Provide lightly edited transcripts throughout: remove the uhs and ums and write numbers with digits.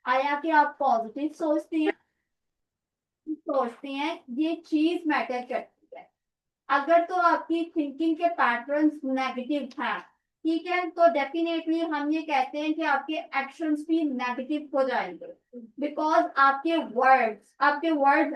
आया कि आप पॉजिटिव सोचते हैं ये चीज मैटर करती है। अगर तो आपकी थिंकिंग के पैटर्न्स नेगेटिव हैं, ठीक है, तो डेफिनेटली हम ये कहते हैं कि आपके एक्शंस भी नेगेटिव हो जाएंगे। बिकॉज आपके वर्ड्स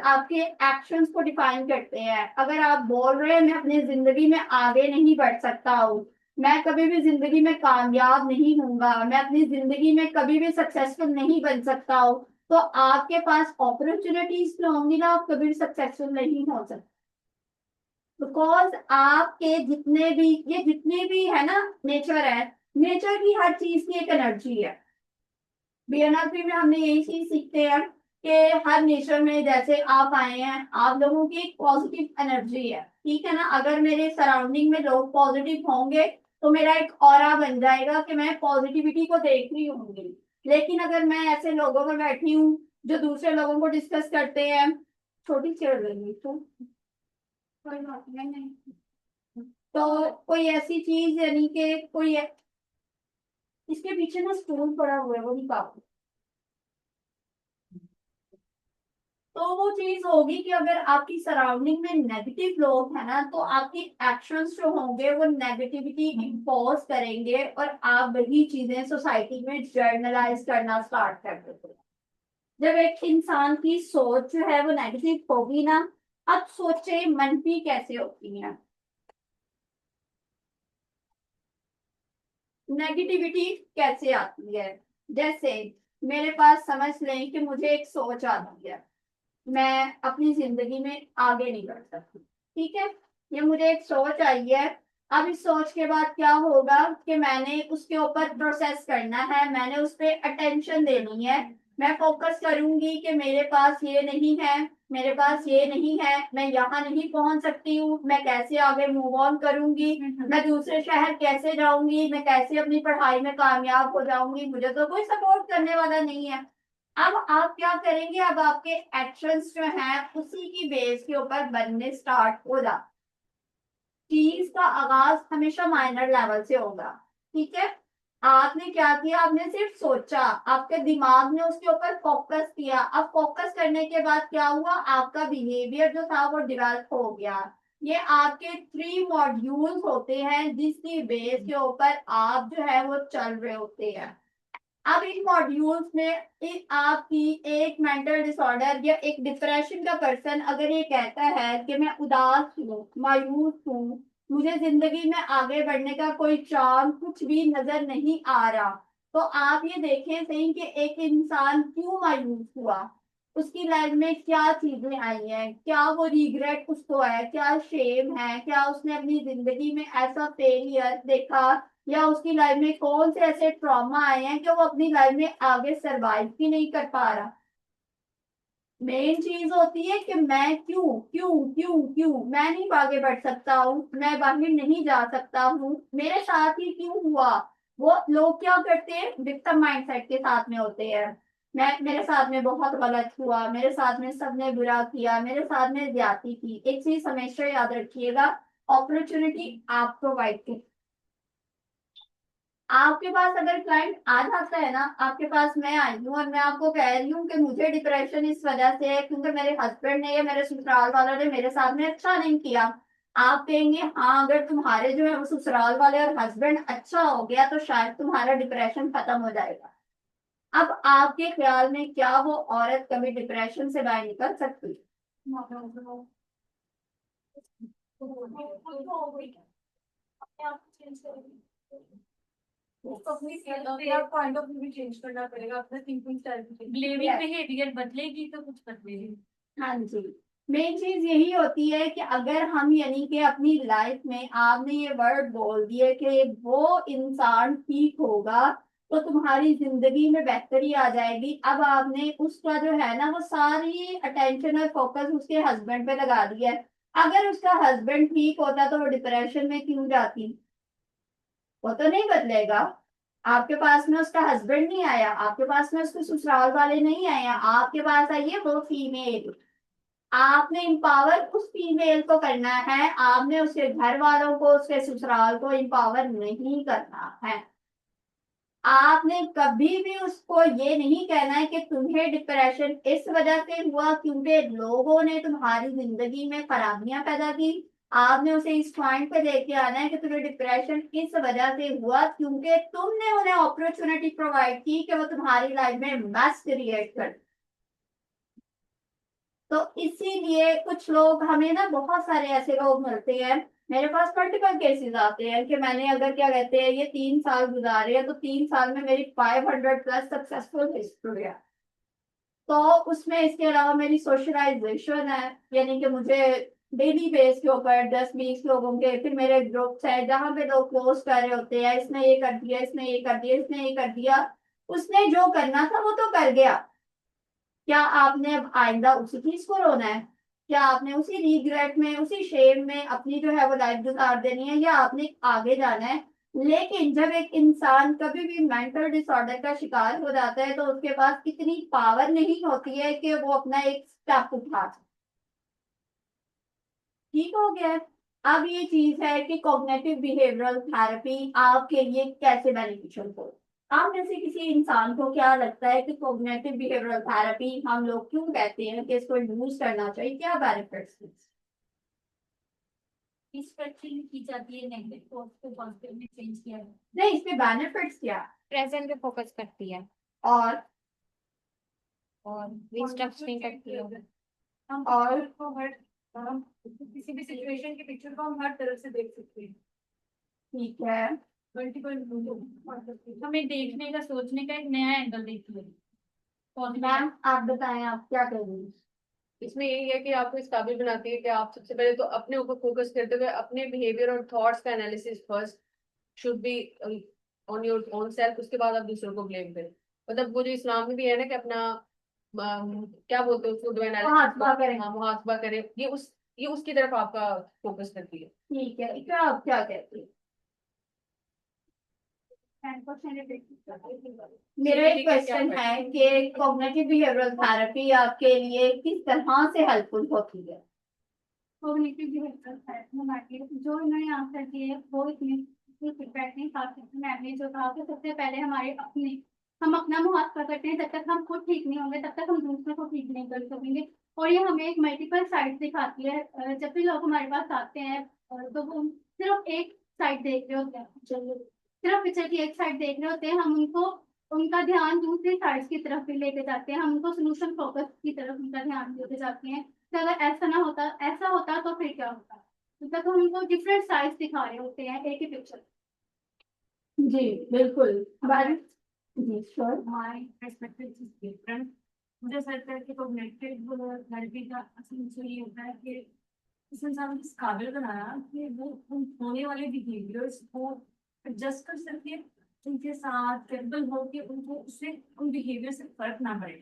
आपके एक्शंस को डिफाइन करते हैं। अगर आप बोल रहे हैं मैं अपनी जिंदगी में आगे नहीं बढ़ सकता हूँ, मैं कभी भी जिंदगी में कामयाब नहीं होऊंगा, मैं अपनी जिंदगी में कभी भी सक्सेसफुल नहीं बन सकता हूँ, तो आपके पास अपॉर्चुनिटीज तो होंगी ना, आप कभी भी सक्सेसफुल नहीं हो सकते। बिकॉज आपके जितने भी है ना, नेचर है, नेचर की हर चीज की एक एनर्जी है। बीएनएलपी में हमने यही चीज सीखते हैं कि हर नेचर में जैसे आप आए हैं, आप लोगों की एक पॉजिटिव एनर्जी है, ठीक है ना। अगर मेरे सराउंडिंग में लोग पॉजिटिव होंगे तो मेरा एक ऑरा बन जाएगा कि मैं पॉजिटिविटी को देख रही होंगी। लेकिन अगर मैं ऐसे लोगों में बैठी हूँ जो दूसरे लोगों को डिस्कस करते हैं, छोटी चेयर लेंगी तो कोई बात नहीं। तो कोई ऐसी चीज यानी कि इसके पीछे ना स्टूल पड़ा हुआ है, वो निकालो। तो वो चीज होगी कि अगर आपकी सराउंडिंग में नेगेटिव लोग हैं ना, तो आपकी एक्शंस जो होंगे वो नेगेटिविटी इम्पोज करेंगे और आप वही चीजें सोसाइटी में जर्नलाइज करना स्टार्ट कर देते। जब एक इंसान की सोच जो है वो नेगेटिव होगी ना, अब सोचे मनफी कैसे होती है। नेगेटिविटी कैसे आती है, जैसे मेरे पास समझ लें कि मुझे एक सोच आती है, मैं अपनी जिंदगी में आगे नहीं बढ़ सकती, ठीक है। ये मुझे एक सोच आई है। अब इस सोच के बाद क्या होगा कि मैंने उसके ऊपर प्रोसेस करना है, मैंने उस पर अटेंशन देनी है। मैं फोकस करूंगी कि मेरे पास ये नहीं है, मेरे पास ये नहीं है, मैं यहाँ नहीं पहुंच सकती हूँ, मैं कैसे आगे मूव ऑन करूंगी, मैं दूसरे शहर कैसे जाऊंगी, मैं कैसे अपनी पढ़ाई में कामयाब हो जाऊंगी, मुझे तो कोई सपोर्ट करने वाला नहीं है। अब आप क्या करेंगे, अब आपके एक्शंस जो हैं उसी की बेस के ऊपर बनने स्टार्ट हो जाते। चीज का आगाज हमेशा माइनर लेवल से होगा, ठीक है। आपने क्या किया, आपने सिर्फ सोचा, आपके दिमाग ने उसके ऊपर फोकस किया। अब फोकस करने के बाद क्या हुआ, आपका बिहेवियर जो था वो डेवलप हो गया। ये आपके 3 मॉड्यूल्स होते हैं जिसकी बेस के ऊपर आप जो है वो चल रहे होते हैं। अब इन मॉड्यूल्स में आपकी एक मेंटल डिसऑर्डर या एक डिप्रेशन का पर्सन अगर ये कहता है कि मैं उदास हूँ, मायूस हूँ, मुझे जिंदगी में आगे बढ़ने का कोई चांस कुछ भी नजर नहीं आ रहा, तो आप ये देखें सही कि एक इंसान क्यों मायूस हुआ, उसकी लाइफ में क्या चीजें आई हैं, क्या वो रिग्रेट उसको है, क्या शेम है, क्या उसने अपनी जिंदगी में ऐसा फेलियर देखा, या उसकी लाइफ में कौन से ऐसे ट्रॉमा आए हैं कि वो अपनी लाइफ में आगे सरवाइव भी नहीं कर पा रहा। मेन चीज होती है कि मैं क्यों क्यों क्यों क्यों मैं नहीं आगे बढ़ सकता हूँ, मैं बाहर नहीं जा सकता हूँ, मेरे साथ ही क्यों हुआ। वो लोग क्या करते हैं, विक्टिम माइंडसेट के साथ में होते हैं। मेरे साथ में बहुत गलत हुआ, मेरे साथ में सबने बुरा किया, मेरे साथ में ज्यादती की। एक चीज हमेशा याद रखिएगा, अपॉर्चुनिटी आप प्रोवाइड की। आपके पास अगर क्लाइंट आ जाता है ना, आपके पास मैं आई हूँ और मैं आपको कह रही हूँ कि मुझे डिप्रेशन इस वजह से है क्योंकि मेरे हस्बैंड ने या मेरे ससुराल वालों ने मेरे साथ में अच्छा नहीं किया। आप कहेंगे हाँ, अगर तुम्हारे जो है वो ससुराल वाले और हस्बैंड अच्छा हो गया तो शायद तुम्हारा डिप्रेशन खत्म हो जाएगा। अब आपके ख्याल में क्या वो औरत कभी डिप्रेशन से बाहर निकल सकती है? पॉइंट ऑफ व्यू भी चेंज करना पड़ेगा, अपना थिंकिंग स्टाइल भी ब्लेमिंग बिहेवियर बदलेगी तो कुछ बदलेगी। हाँ जी। मेन चीज यही होती है कि अगर हम यानी कि अपनी लाइफ में आपने ये वर्ड बोल दिए कि वो इंसान ठीक होगा तो तुम्हारी जिंदगी में बेहतरी आ जाएगी, अब आपने उसका जो है ना वो सारी अटेंशन और फोकस उसके हस्बैंड पे लगा दिया है। अगर उसका हस्बैंड ठीक होता तो वो डिप्रेशन में क्यों जाती, वो तो नहीं बदलेगा। आपके पास में उसका हस्बैंड नहीं आया, आपके पास में उसके ससुराल वाले नहीं आए, आपके पास आई है वो फीमेल। आपने इंपावर उस फीमेल को करना है, आपने उसके घर वालों को उसके ससुराल को इंपावर नहीं करना है। आपने कभी भी उसको ये नहीं कहना है कि तुम्हें डिप्रेशन इस वजह से हुआ क्योंकि लोगों ने तुम्हारी जिंदगी में खराबियां पैदा की। आपने उसे इस पॉइंट पे लेके आना है कि तुम्हें डिप्रेशन इस वजह से हुआ क्योंकि तुमने उन्हें अपॉर्चुनिटी प्रोवाइड की कि वो तुम्हारी लाइफ में मैस क्रिएट कर। तो इसीलिए कुछ लोग, हमें ना बहुत सारे ऐसे लोग मिलते हैं, मेरे पास मल्टीपल केसेस आते हैं कि मैंने अगर क्या कहते हैं ये 3 साल गुजारे हैं तो 3 साल में मेरी 500+ सक्सेसफुल हिस्ट्री है। तो उसमें इसके अलावा मेरी सोशलाइजेशन है, यानी कि मुझे डेली बेस के ऊपर 10-20 लोगों के, फिर मेरे ग्रुप्स है जहाँ पे लोग पोस्ट कर रहे होते हैं इसने ये कर दिया, इसने ये कर दिया, इसने ये कर दिया। उसने जो करना था वो तो कर गया। क्या आपने अब आइंदा उसी चीज को रोना है? क्या आपने उसी रिग्रेट में, उसी शेम में अपनी जो है वो लाइफ गुजार देनी है, या आपने आगे जाना है? लेकिन जब एक इंसान कभी भी मेंटल डिसऑर्डर का शिकार हो जाता है तो उसके पास इतनी पावर नहीं होती है कि वो अपना एक स्टेप उठा। ठीक हो गया है। अब ये चीज है कि कॉग्निटिव बिहेवियरल थेरेपी आपके लिए कैसे बेनिफिशियल हो। आप में से किसी इंसान को क्या लगता है कि कॉग्निटिव बिहेवियरल थेरेपी हम लोग क्यों कहते हैं कि इसको यूज करना चाहिए, क्या बेनिफिट्स? इस पर चेंज की जाती है, नेगेटिव थॉट्स को पॉजिटिव में चेंज किया है। नहीं, इसके बेनिफिट्स क्या? प्रेजेंट पे फोकस करती है और और वेस्ट नहीं करती है। हम और पिक्चर को हर हम किसी भी सिचुएशन के पिक्चर को हम हर तरफ से देख सकते हैं। ठीक है। मल्टीपल हमें देखने का, सोचने का एक नया एंगल देखती है। मैम आप बताएं, आप क्या करेंगे? इसमें यही है कि आपको इस काबिल बनाती है कि आप सबसे पहले तो अपने ऊपर फोकस करते हुए अपने बिहेवियर और थॉट्स का analysis first should be on your own self, उसके बाद आप दूसरों को ब्लेम करें। मतलब वो जो इस्लाम में भी है ना कि अपना क्या बोलते हैं उसको, मुहासबा करें। हाँ मुहासबा करें, ये उसकी तरफ आपका फोकस करती है। ठीक है, क्या आप क्या कहते हैं? मेरा एक क्वेश्चन है कि कॉग्निटिव बिहेवियरल थेरेपी आपके लिए किस तरह से हेल्पफुल होती है? कॉग्निटिव बिहेवियरल थेरेपी जो इन्होंने आंसर दिए वो इतनी फीडबैक नहीं खा सकते। मैंने जो कहा कि सबसे पहले हमारे अपने, हम अपना मुहासबा करते हैं, जब तक हम खुद ठीक नहीं होंगे तब तक हम दूसरों को ठीक नहीं कर सकेंगे। और ये हमें एक मल्टीपल साइड दिखाती है। जब भी लोग हमारे पास आते हैं तो वो सिर्फ एक साइड देख रहे होते हैं, सिर्फ पिक्चर की एक साइड देख रहे होते हैं। हम उनको, उनका ध्यान दूसरी साइड की तरफ भी लेके जाते हैं, हम उनको सोल्यूशन फोकस की तरफ उनका ध्यान लेके जाते हैं। तो अगर ऐसा ना होता, ऐसा होता तो फिर क्या होता? मतलब हम उनको डिफरेंट साइड्स दिखा रहे होते हैं एक ही पिक्चर। जी बिल्कुल। जी श्योर। हमारे पर्सपेक्टिव इज डिफरेंट। मुझे ऐसा लगता है कि कॉग्निटिव थेरेपी का असली उद्देश्य ये होता है कि इस इंसान को इस काबिल बनाना कि वो उन होने वाले बिहेवियर्स को एडजस्ट कर सके, उनके साथ कैपेबल हो कि उनको उससे, उन बिहेवियर से फर्क ना पड़े।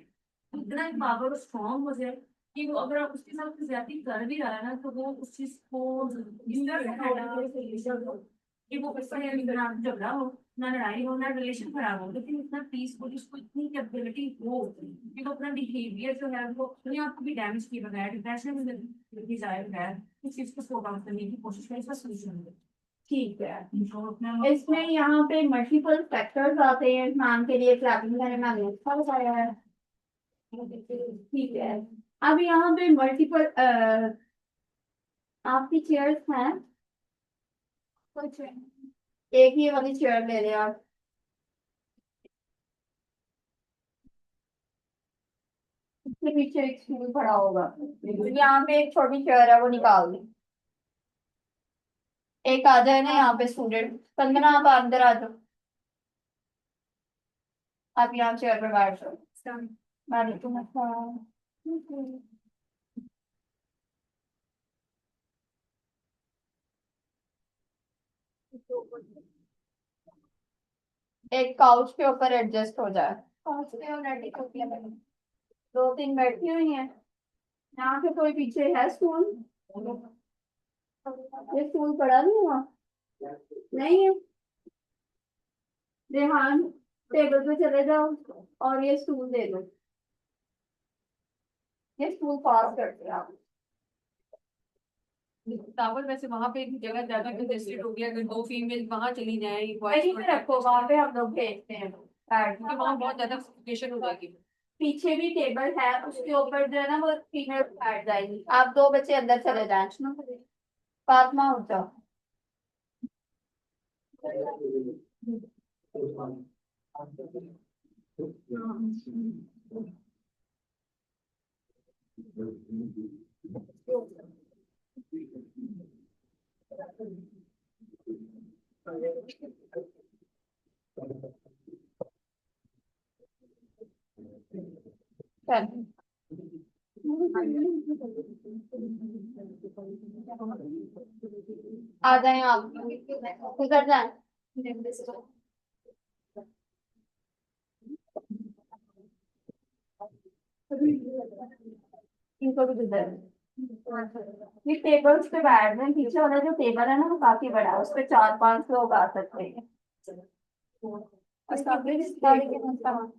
इतना पावर स्ट्रॉन्ग हो जाए कि वो अगर आप उसके साथ ज्यादा कर भी रहा है ना तो वो उस चीज को कि वो उससे ना झगड़ा हो, ना लड़ाई हो, ना रिलेशन खराब हो, लेकिन इतना पीसफुल, उसको इतनी कैपेबिलिटी हो कि वो अपना बिहेवियर जो है वो अपने आप को भी डैमेज किए बगैर, डिप्रेशन में जाए बगैर इस चीज को सॉर्ट आउट करने की कोशिश करें, इसका सोल्यूशन दे। ठीक है, इसमें यहाँ पे मल्टीपल फैक्टर्स आते हैं मान के लिए क्लैपिंग मैंने मैंने अच्छा बताया है। ठीक है। अब यहाँ पे मल्टीपल आपकी चेयर्स हैं? कुछ एक ही वाली चेयर ले रहे आप? इसके पीछे एक स्टूल पड़ा होगा, यहाँ पे एक छोटी चेयर है वो निकाल दें। एक आ जाए ना यहाँ पे स्टूडेंट, 15 आप अंदर आ जाओ। आप यहाँ चेयर पे बैठ जाओ। वालेकुम अस्सलाम। एक काउच के ऊपर एडजस्ट हो जाए। काउच पे ऑलरेडी 2-3 बैठी हुई हैं। यहाँ पे कोई पीछे है स्टूल? ये स्टूल पड़ा नहीं हुआ? नहीं है। रेहान, टेबल पे चले जाओ और ये स्टूल दे दो। ये स्टूल पास करते हैं आप। टावर वैसे वहां पे जगह ज्यादा कंजेस्टेड हो गया, अगर दो फीमेल वहां चली जाए वहीं पे रखो, वहां पे हम लोग भेजते हैं क्योंकि वहां बहुत ज्यादा सफोकेशन हो जाएगी। पीछे भी टेबल है, उसके ऊपर जो है ना वो फीमेल बैठ जाएगी। आप दो बच्चे अंदर चले जाए, फातिमा उठ जाओ। चल। आ जाए आप, किधर जाए? इनको भी किधर? ये टेबल्स पे बैठ रहे हैं, पीछे वाला जो टेबल है ना वो काफी बड़ा है, उस पे 4-5 लोग आ सकते हैं। इसका भी इसका भी कितना सामान?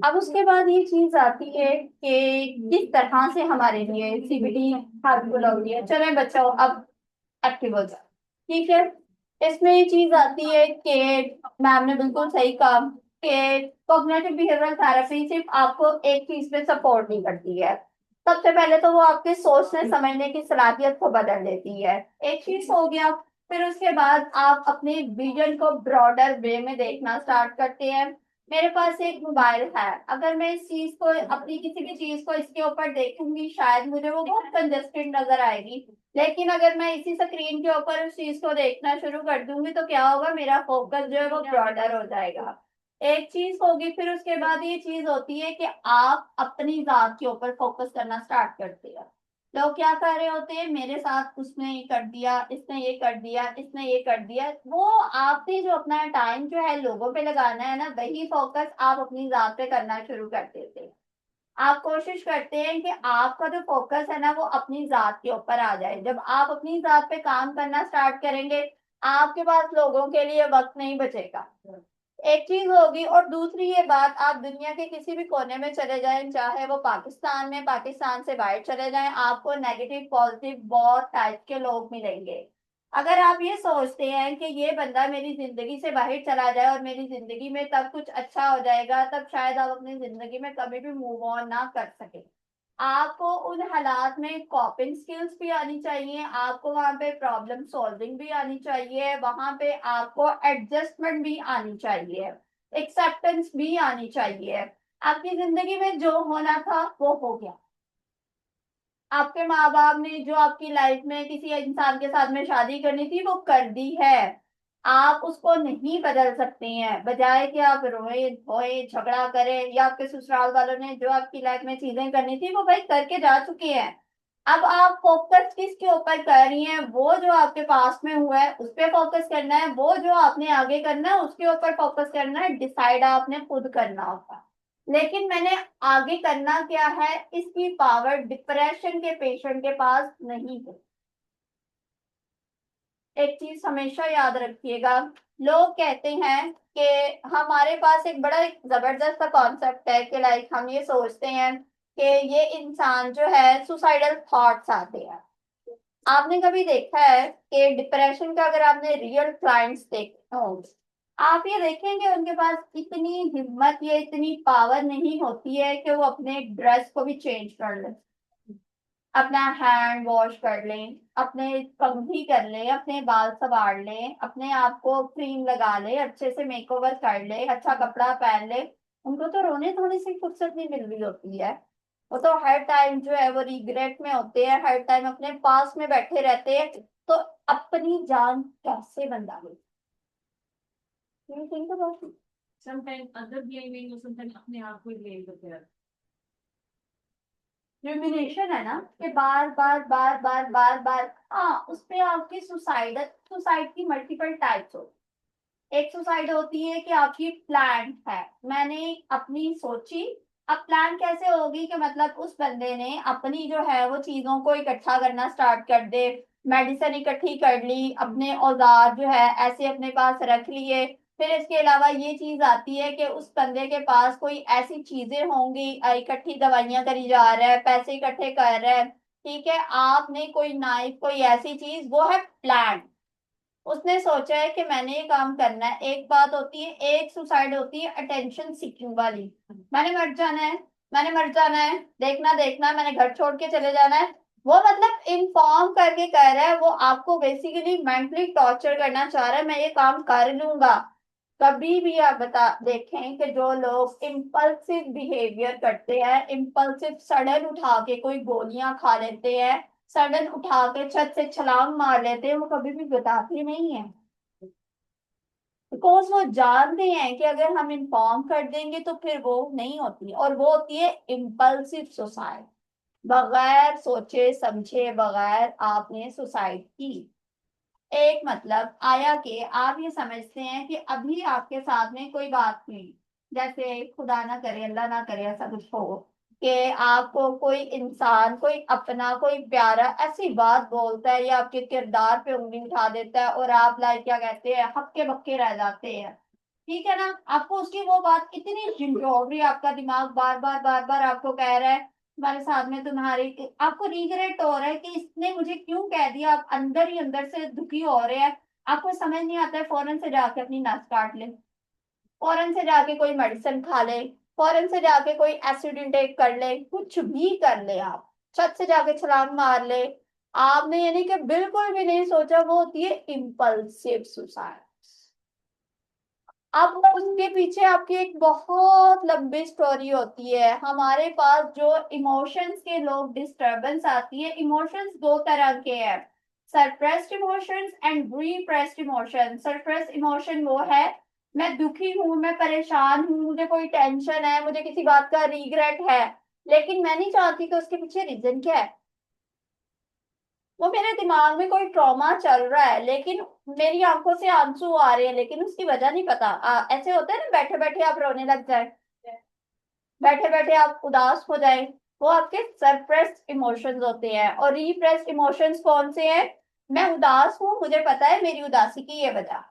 अब उसके बाद ये चीज आती है कि किस तरह से हमारे लिए सीबीटी हेल्पफुल होगी है। चले बच्चों, अब एक्टिव हो जाओ। ठीक है, इसमें ये चीज आती है कि मैम ने बिल्कुल सही कहा कि कॉग्निटिव बिहेवियरल थेरेपी सिर्फ आपको एक चीज पे सपोर्ट नहीं करती है। सबसे पहले तो वो आपके सोचने समझने की सलाहियत को बदल देती है, एक चीज हो गया। फिर उसके बाद आप अपने विजन को ब्रॉडर वे में देखना स्टार्ट करते हैं। मेरे पास एक मोबाइल है, अगर मैं इस चीज को, अपनी किसी भी चीज को इसके ऊपर देखूंगी, शायद मुझे वो बहुत कंजेस्टेड नजर आएगी। लेकिन अगर मैं इसी स्क्रीन के ऊपर उस चीज को देखना शुरू कर दूंगी तो क्या होगा, मेरा फोकस जो है वो ब्रॉडर हो जाएगा। एक चीज होगी। फिर उसके बाद ये चीज होती है कि आप अपनी जात के ऊपर फोकस करना स्टार्ट करते हैं। लोग क्या कर रहे होते हैं, मेरे साथ उसने ये कर दिया, इसने ये कर दिया, इसने ये कर दिया। वो आपने जो अपना टाइम जो है लोगों पे लगाना है ना, वही फोकस आप अपनी जात पे करना शुरू कर देते हैं। आप कोशिश करते हैं कि आपका जो फोकस है ना वो अपनी जात के ऊपर आ जाए। जब आप अपनी जात पे काम करना स्टार्ट करेंगे, आपके पास लोगों के लिए वक्त नहीं बचेगा। एक चीज होगी। और दूसरी ये बात, आप दुनिया के किसी भी कोने में चले जाएं, चाहे वो पाकिस्तान में, पाकिस्तान से बाहर चले जाएं, आपको नेगेटिव पॉजिटिव बहुत टाइप के लोग मिलेंगे। अगर आप ये सोचते हैं कि ये बंदा मेरी जिंदगी से बाहर चला जाए और मेरी जिंदगी में तब कुछ अच्छा हो जाएगा, तब शायद आप अपनी जिंदगी में कभी भी मूव ऑन ना कर सके। आपको उन हालात में कॉपिंग स्किल्स भी आनी चाहिए, आपको वहां पे प्रॉब्लम सॉल्विंग भी आनी चाहिए, वहां पे आपको एडजस्टमेंट भी आनी चाहिए, एक्सेप्टेंस भी आनी चाहिए। आपकी जिंदगी में जो होना था वो हो गया। आपके माँ बाप ने जो आपकी लाइफ में किसी इंसान के साथ में शादी करनी थी वो कर दी है। आप उसको नहीं बदल सकते हैं। बजाय कि आप रोए धोए झगड़ा करें, या आपके ससुराल वालों ने जो आपकी लाइफ में चीजें करनी थी वो भाई करके जा चुके हैं। अब आप फोकस किसके ऊपर कर रही हैं? वो जो आपके पास में हुआ है उस पर फोकस करना है, वो जो आपने आगे करना है उसके ऊपर फोकस करना है। डिसाइड आपने खुद करना होगा। लेकिन मैंने आगे करना क्या है, इसकी पावर डिप्रेशन के पेशेंट के पास नहीं है। एक चीज हमेशा याद रखिएगा, लोग कहते हैं कि हमारे पास एक बड़ा एक जबरदस्त सा कॉन्सेप्ट है कि लाइक हम ये सोचते हैं कि ये इंसान जो है सुसाइडल थॉट्स आते हैं। आपने कभी देखा है कि डिप्रेशन का अगर आपने रियल क्लाइंट्स देखे हो, आप ये देखेंगे उनके पास इतनी हिम्मत या इतनी पावर नहीं होती है कि वो अपने ड्रेस को भी चेंज कर ले, अपना हैंड वॉश कर लें, अपने कंघी कर लें, अपने बाल संवार लें, अपने आप को क्रीम लगा ले, अच्छे से मेकओवर कर ले, अच्छा कपड़ा पहन ले। उनको तो रोने धोने से फुर्सत नहीं मिल रही होती है। वो तो हर टाइम जो है वो रिग्रेट में होते हैं, हर टाइम अपने पास में बैठे रहते हैं। तो अपनी जान कैसे बंदा ले? Think about Sometimes other blaming or sometimes अपने आप को blame करते हैं. रुमिनेशन है ना कि बार बार बार बार बार बार, हाँ उस पे आपकी सुसाइड की मल्टीपल टाइप्स होती। एक सुसाइड होती है कि आपकी प्लान है, मैंने अपनी सोची। अब प्लान कैसे होगी कि मतलब उस बंदे ने अपनी जो है वो चीजों को इकट्ठा करना स्टार्ट कर दे, मेडिसिन इकट्ठी कर ली, अपने औजार जो है ऐसे अपने पास रख लिए। फिर इसके अलावा ये चीज आती है कि उस बंदे के पास कोई ऐसी चीजें होंगी, इकट्ठी दवाइयां करी जा रहा है, पैसे इकट्ठे कर रहा है, ठीक है, आपने कोई नाइफ कोई ऐसी चीज, वो है प्लान। उसने सोचा है कि मैंने ये काम करना है। एक बात होती है, एक सुसाइड होती है अटेंशन सीकिंग वाली, मैंने मर जाना है, मैंने मर जाना है, देखना देखना मैंने घर छोड़ के चले जाना है। वो मतलब इन्फॉर्म करके कह रहा है, वो आपको बेसिकली मेंटली टॉर्चर करना चाह रहा है, मैं ये काम कर लूंगा। कभी भी आप बता देखें कि जो लोग इम्पल्सिव बिहेवियर करते हैं, इम्पल्सिव सडन उठा के कोई गोलियां खा लेते हैं, सडन उठा के छत से छलांग मार लेते हैं, वो कभी भी बताते नहीं है। बिकॉज वो जानते हैं कि अगर हम इन्फॉर्म कर देंगे तो फिर वो नहीं होती, और वो होती है इम्पल्सिव सुसाइड। बगैर सोचे समझे बगैर आपने सुसाइड की। एक मतलब आया कि आप ये समझते हैं कि अभी आपके साथ में कोई बात हुई, जैसे खुदा ना करे अल्लाह ना करे ऐसा कुछ हो कि आपको कोई इंसान कोई अपना कोई प्यारा ऐसी बात बोलता है या आपके किरदार पे उंगली उठा देता है, और आप लाइक क्या कहते हैं हक्के बक्के रह जाते हैं, ठीक है ना। आपको उसकी वो बात इतनी झंझोड़ रही है, आपका दिमाग बार बार आपको कह रहा है तुम्हारे साथ में तुम्हारी, आपको रिग्रेट हो रहा है कि इसने मुझे क्यों कह दिया, आप अंदर ही अंदर से दुखी हो रहे हैं। आपको समझ नहीं आता है, फौरन से जाके अपनी नस काट ले, फौरन से जाके कोई मेडिसिन खा ले, फौरन से जाके कोई एसिड इंटेक कर ले, कुछ भी कर ले, आप छत से जाके छलांग मार ले। आपने यानी कि बिल्कुल भी नहीं सोचा, वो होती है इम्पल्सिव सुसाइड। अब उसके पीछे आपकी एक बहुत लंबी स्टोरी होती है। हमारे पास जो इमोशंस के लोग डिस्टरबेंस आती है, इमोशंस दो तरह के हैं, suppressed emotions and repressed emotion. Suppressed emotion वो है, मैं दुखी हूं, मैं परेशान हूं, मुझे कोई टेंशन है, मुझे किसी बात का रिग्रेट है, लेकिन मैं नहीं चाहती कि उसके पीछे रीजन क्या है। वो मेरे दिमाग में कोई ट्रॉमा चल रहा है, लेकिन मेरी आंखों से आंसू आ रहे हैं, लेकिन उसकी वजह नहीं पता। ऐसे होता है ना, बैठे बैठे आप रोने लग जाए, बैठे बैठे आप उदास हो जाए, वो आपके सरप्रेस्ड इमोशंस होते हैं। और रिप्रेस्ड इमोशंस कौन से हैं? मैं उदास हूँ, मुझे पता है मेरी उदासी की ये वजह,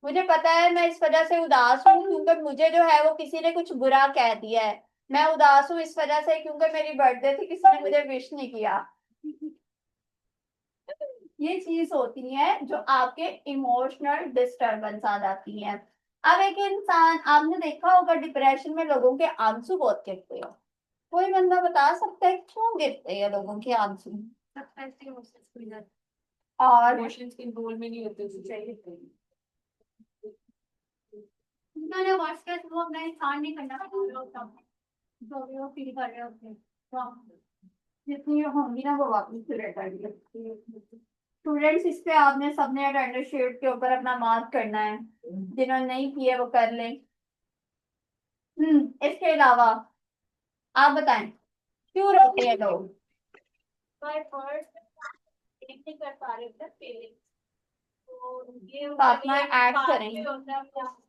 मुझे पता है मैं इस वजह से उदास हूँ क्योंकि मुझे जो है वो किसी ने कुछ बुरा कह दिया है। मैं उदास हूँ इस वजह से क्योंकि मेरी बर्थडे थी, किसी ने मुझे विश नहीं किया। ये चीज होती है जो आपके इमोशनल डिस्टरबेंस आ जाती है। अब एक इंसान, आपने देखा होगा डिप्रेशन में लोगों के आंसू बहुत गिरते हो, कोई बंदा बता सकता है क्यों गिरते हैं लोगों के आंसू? ऐसे इमोशंस कोई ना, और इमोशंस के गोल में नहीं होते उससे चाहिए। मैंने वर्ड्स के थ्रू अपना इंसान नहीं करना चाह रहा होता, जो भी वो फील कर रहे होते हैं तो जितनी होंगी ना वो वापस से कर, स्टूडेंट्स इस पे आपने सबने अटेंडेंस शीट के ऊपर अपना मार्क करना है, जिन्होंने नहीं किया वो कर लें। इसके अलावा आप बताएं क्यों रोते हैं लोग? बाय वर्ड्स नहीं कर पा रहे थे फीलिंग, तो ये साथ में ऐड करें। होता है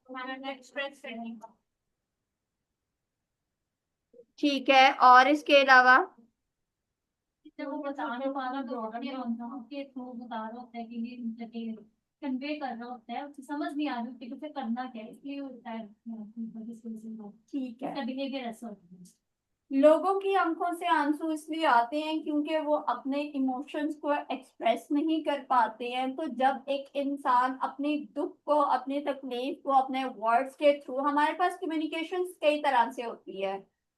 हमारा एक्सप्रेस करने का। ठीक है, और इसके अलावा जब वो बता रहे वाला दौड़ नहीं होता कि वो बता रहा होता है कि ये मुझे कन्वे कर रहा होता है, उसे समझ नहीं आ रही होती कि उसे करना क्या है, इसलिए होता है ठीक है, बिहेवियर ऐसा होता है। लोगों की आंखों से आंसू इसलिए आते हैं क्योंकि वो अपने इमोशंस को एक्सप्रेस नहीं कर पाते हैं। तो जब एक इंसान अपने दुख को, अपनी तकलीफ को अपने वर्ड्स के थ्रू, हमारे पास कम्युनिकेशन कई तरह से होती है।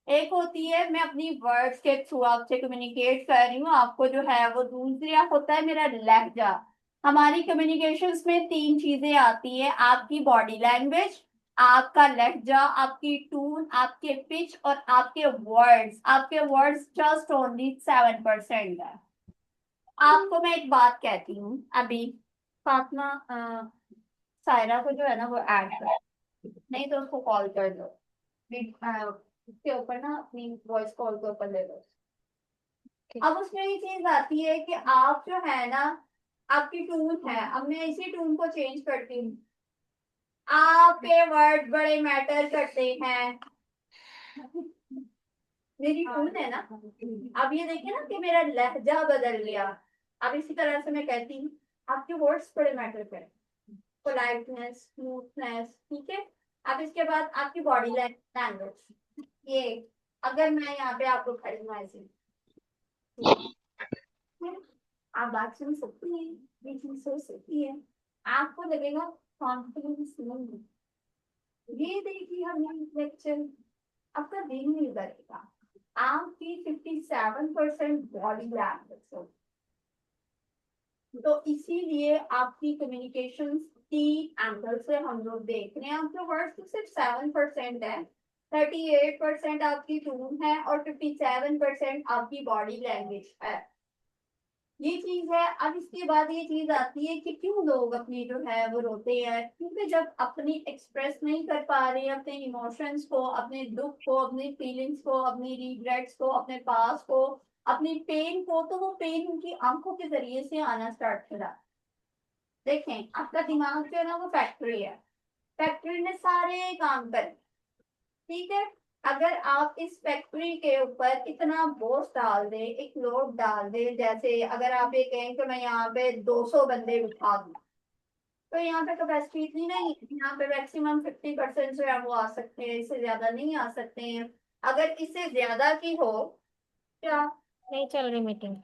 एक होती है मैं अपनी वर्ड्स के थ्रू आपसे कम्युनिकेट कर रही हूँ, आपको जो है वो, दूसरा होता है मेरा लहजा। हमारी कम्युनिकेशंस में तीन चीजें आती है, आपकी बॉडी लैंग्वेज, आपका लहजा, आपकी टून, आपके पिच और आपके वर्ड्स। आपके वर्ड्स जस्ट ओनली 7% है। आपको मैं एक बात कहती हूँ अभी, फातिमा सायरा को जो है ना वो ऐड कर। नहीं तो उसको कॉल कर दो, उसके ऊपर ना अपनी वॉइस कॉल के ऊपर ले लो। अब उसमें ये चीज आती है कि आप जो है ना, आपकी टून है, अब मैं इसी टून को चेंज करती हूँ। आपके वर्ड बड़े मैटर करते हैं, मेरी टून है ना। अब ये देखिए ना कि मेरा लहजा बदल गया। अब इसी तरह से मैं कहती हूँ आपके वर्ड्स बड़े मैटर करें, पोलाइटनेस, स्मूथनेस, ठीक है। अब इसके बाद आपकी बॉडी लैंग्वेज, ये अगर मैं यहाँ पे आपको खड़ी हूँ ऐसे, आप बात सुन सकती हैं, ये चीज सोच सकती है, आपको लगेगा कॉन्फिडेंस नहीं। ये देखिए हमने लेक्चर, आपका दिन नहीं करेगा, आपकी 57% बॉडी लैंग्वेज। तो इसीलिए आपकी कम्युनिकेशन की एंगल से हम लोग देख रहे हैं, आपके वर्ड्स तो सिर्फ 7% है, 38% आपकी टून है और 57% आपकी बॉडी लैंग्वेज है। ये चीज है। अब इसके बाद ये चीज आती है कि क्यों लोग अपनी जो है वो रोते हैं, क्योंकि जब अपनी एक्सप्रेस नहीं कर पा रहे हैं अपने इमोशंस को, अपने दुख को, अपनी फीलिंग्स को, अपनी रिग्रेट्स को, अपने पास को, अपनी पेन को, तो वो पेन उनकी आंखों के जरिए से आना स्टार्ट करा। देखें, आपका दिमाग जो है ना वो फैक्ट्री है, फैक्ट्री ने सारे काम करे, ठीक है। अगर आप इस फैक्ट्री के ऊपर इतना बोझ डाल दे, एक लोड डाल दे, जैसे अगर आप ये कहें कि मैं यहाँ पे 200 बंदे उठा दूँ, तो यहाँ पे कैपेसिटी इतनी नहीं है, यहाँ पे मैक्सिमम 50% जो है वो आ सकते हैं, इससे ज्यादा नहीं आ सकते हैं। अगर इससे ज्यादा की हो, क्या नहीं चल रही मीटिंग।